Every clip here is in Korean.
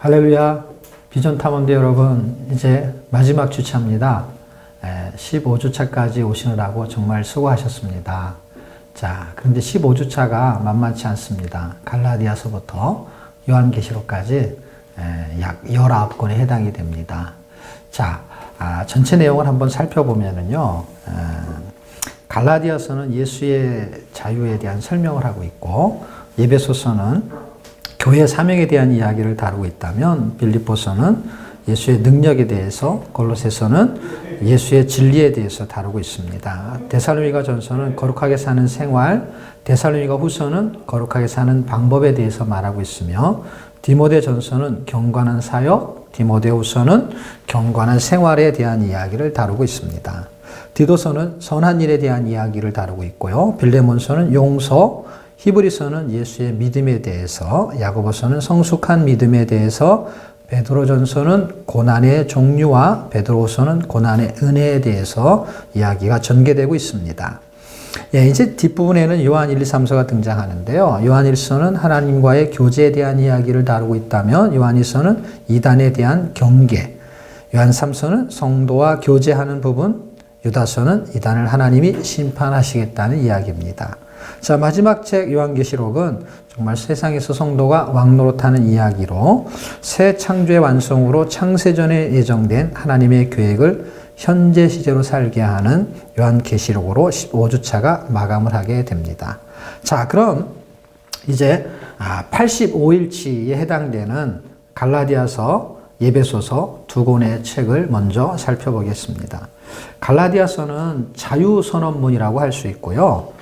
할렐루야. 비전 탐험대 여러분, 이제 마지막 주차입니다. 15주차까지 오시느라고 정말 수고하셨습니다. 자, 그런데 15주차가 만만치 않습니다. 갈라디아서부터 요한계시록까지 약 19권에 해당이 됩니다. 자, 전체 내용을 한번 살펴보면은요, 갈라디아서는 예수의 자유에 대한 설명을 하고 있고, 에베소서는 교회 사명에 대한 이야기를 다루고 있다면, 빌립보서는 예수의 능력에 대해서, 골로새서는 예수의 진리에 대해서 다루고 있습니다. 데살로니가 전서는 거룩하게 사는 생활, 데살로니가 후서는 거룩하게 사는 방법에 대해서 말하고 있으며, 디모데 전서는 경건한 사역, 디모데 후서는 경건한 생활에 대한 이야기를 다루고 있습니다. 디도서는 선한 일에 대한 이야기를 다루고 있고요. 빌레몬서는 용서, 히브리서는 예수의 믿음에 대해서, 야고보서는 성숙한 믿음에 대해서, 베드로전서는 고난의 종류와 베드로후서는 고난의 은혜에 대해서 이야기가 전개되고 있습니다. 이제 뒷부분에는 요한 1, 2, 3서가 등장하는데요. 요한 1서는 하나님과의 교제에 대한 이야기를 다루고 있다면, 요한 2서는 이단에 대한 경계, 요한 3서는 성도와 교제하는 부분, 유다서는 이단을 하나님이 심판하시겠다는 이야기입니다. 자, 마지막 책 요한계시록은 정말 세상에서 성도가 왕노릇하는 이야기로 새 창조의 완성으로 창세전에 예정된 하나님의 계획을 현재 시제로 살게 하는 요한계시록으로 15주차가 마감을 하게 됩니다. 자, 그럼 이제 85일치에 해당되는 갈라디아서, 에베소서 두 권의 책을 먼저 살펴보겠습니다. 갈라디아서는 자유선언문이라고 할 수 있고요.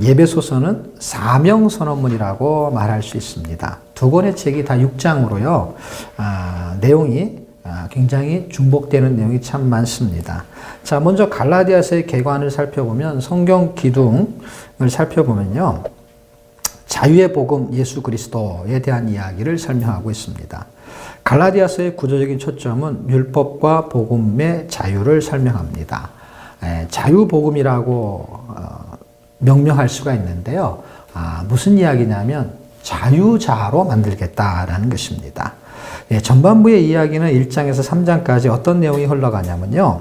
에베소서는 사명선언문이라고 말할 수 있습니다. 두 권의 책이 다 6장으로요. 내용이 굉장히 중복되는 내용이 참 많습니다. 자, 먼저 갈라디아서의 개관을 살펴보면, 성경 기둥을 살펴보면요, 자유의 복음 예수 그리스도에 대한 이야기를 설명하고 있습니다. 갈라디아서의 구조적인 초점은 율법과 복음의 자유를 설명합니다. 자유복음이라고 명명할 수가 있는데요. 무슨 이야기냐면 자유자로 만들겠다라는 것입니다. 전반부의 이야기는 1장에서 3장까지 어떤 내용이 흘러가냐면요.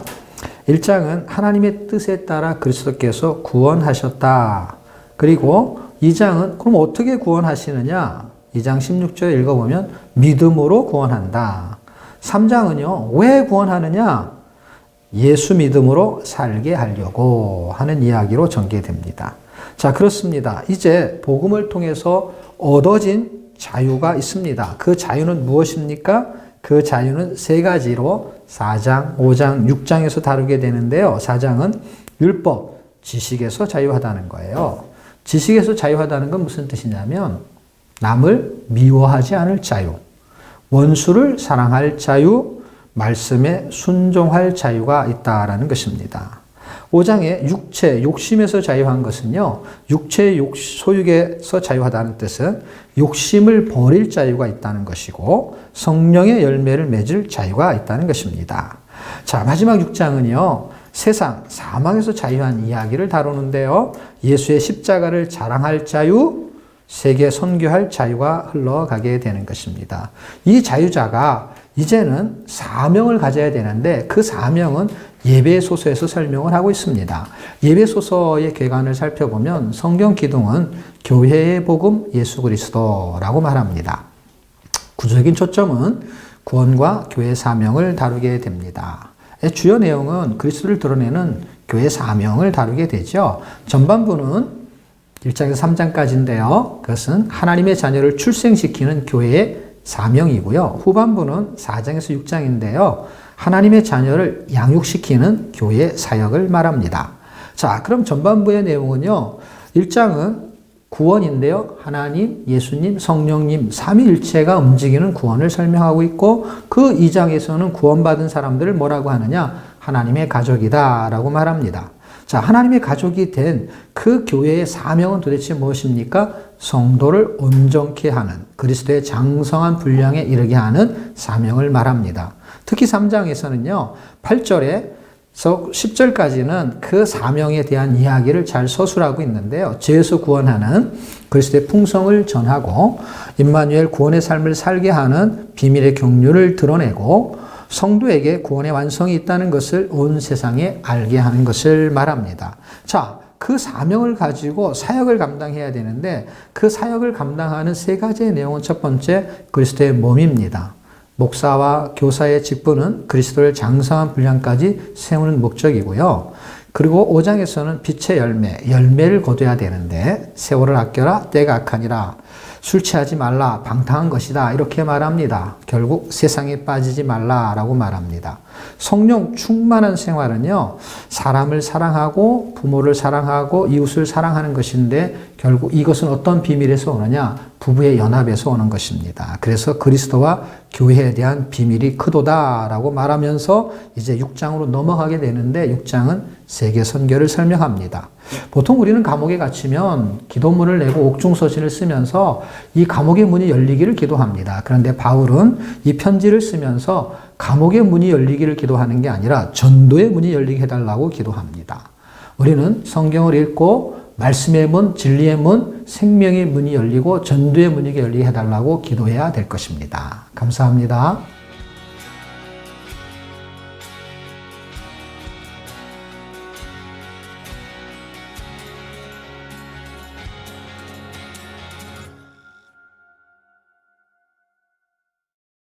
1장은 하나님의 뜻에 따라 그리스도께서 구원하셨다. 그리고 2장은 그럼 어떻게 구원하시느냐? 2장 16절에 읽어보면 믿음으로 구원한다. 3장은요. 왜 구원하느냐? 예수 믿음으로 살게 하려고 하는 이야기로 전개됩니다. 자, 그렇습니다. 이제 복음을 통해서 얻어진 자유가 있습니다. 그 자유는 무엇입니까? 그 자유는 세 가지로 4장, 5장, 6장에서 다루게 되는데요. 4장은 율법, 지식에서 자유하다는 거예요. 지식에서 자유하다는 건 무슨 뜻이냐면 남을 미워하지 않을 자유, 원수를 사랑할 자유, 말씀에 순종할 자유가 있다라는 것입니다. 5장에 육체, 욕심에서 자유한 것은요, 육체의 소유에서 자유하다는 뜻은 욕심을 버릴 자유가 있다는 것이고, 성령의 열매를 맺을 자유가 있다는 것입니다. 자, 마지막 6장은요, 세상, 사망에서 자유한 이야기를 다루는데요, 예수의 십자가를 자랑할 자유, 세계 선교할 자유가 흘러가게 되는 것입니다. 이 자유자가 이제는 사명을 가져야 되는데, 그 사명은 예배소서에서 설명을 하고 있습니다. 예배소서의 개관을 살펴보면 성경 기둥은 교회의 복음 예수 그리스도라고 말합니다. 구조적인 초점은 구원과 교회 사명을 다루게 됩니다. 주요 내용은 그리스도를 드러내는 교회 사명을 다루게 되죠. 전반부는 1장에서 3장까지인데요. 그것은 하나님의 자녀를 출생시키는 교회의 사명이고요. 후반부는 4장에서 6장인데요. 하나님의 자녀를 양육시키는 교회 사역을 말합니다. 자, 그럼 전반부의 내용은요. 1장은 구원인데요. 하나님, 예수님, 성령님, 삼위일체가 움직이는 구원을 설명하고 있고, 그 2장에서는 구원받은 사람들을 뭐라고 하느냐? 하나님의 가족이다 라고 말합니다. 자, 하나님의 가족이 된 그 교회의 사명은 도대체 무엇입니까? 성도를 온전케 하는, 그리스도의 장성한 분량에 이르게 하는 사명을 말합니다. 특히 3장에서는요, 8절에 그래서 10절까지는 그 사명에 대한 이야기를 잘 서술하고 있는데요. 죄에서 구원하는 그리스도의 풍성을 전하고 임마누엘 구원의 삶을 살게 하는 비밀의 경륜을 드러내고 성도에게 구원의 완성이 있다는 것을 온 세상에 알게 하는 것을 말합니다. 자, 그 사명을 가지고 사역을 감당해야 되는데 그 사역을 감당하는 세 가지의 내용은 첫 번째, 그리스도의 몸입니다. 목사와 교사의 직분은 그리스도를 장성한 분량까지 세우는 목적이고요. 그리고 5장에서는 빛의 열매를 거둬야 되는데 세월을 아껴라, 때가 악하니라. 술 취하지 말라, 방탕한 것이다. 이렇게 말합니다. 결국 세상에 빠지지 말라라고 말합니다. 성령 충만한 생활은요, 사람을 사랑하고 부모를 사랑하고 이웃을 사랑하는 것인데 결국 이것은 어떤 비밀에서 오느냐? 부부의 연합에서 오는 것입니다. 그래서 그리스도와 교회에 대한 비밀이 크도다라고 말하면서 이제 6장으로 넘어가게 되는데 6장은 세계 선교를 설명합니다. 보통 우리는 감옥에 갇히면 기도문을 내고 옥중서신을 쓰면서 이 감옥의 문이 열리기를 기도합니다. 그런데 바울은 이 편지를 쓰면서 감옥의 문이 열리기를 기도하는 게 아니라 전도의 문이 열리게 해달라고 기도합니다. 우리는 성경을 읽고 말씀의 문, 진리의 문, 생명의 문이 열리고 전도의 문이 열리게 해달라고 기도해야 될 것입니다. 감사합니다.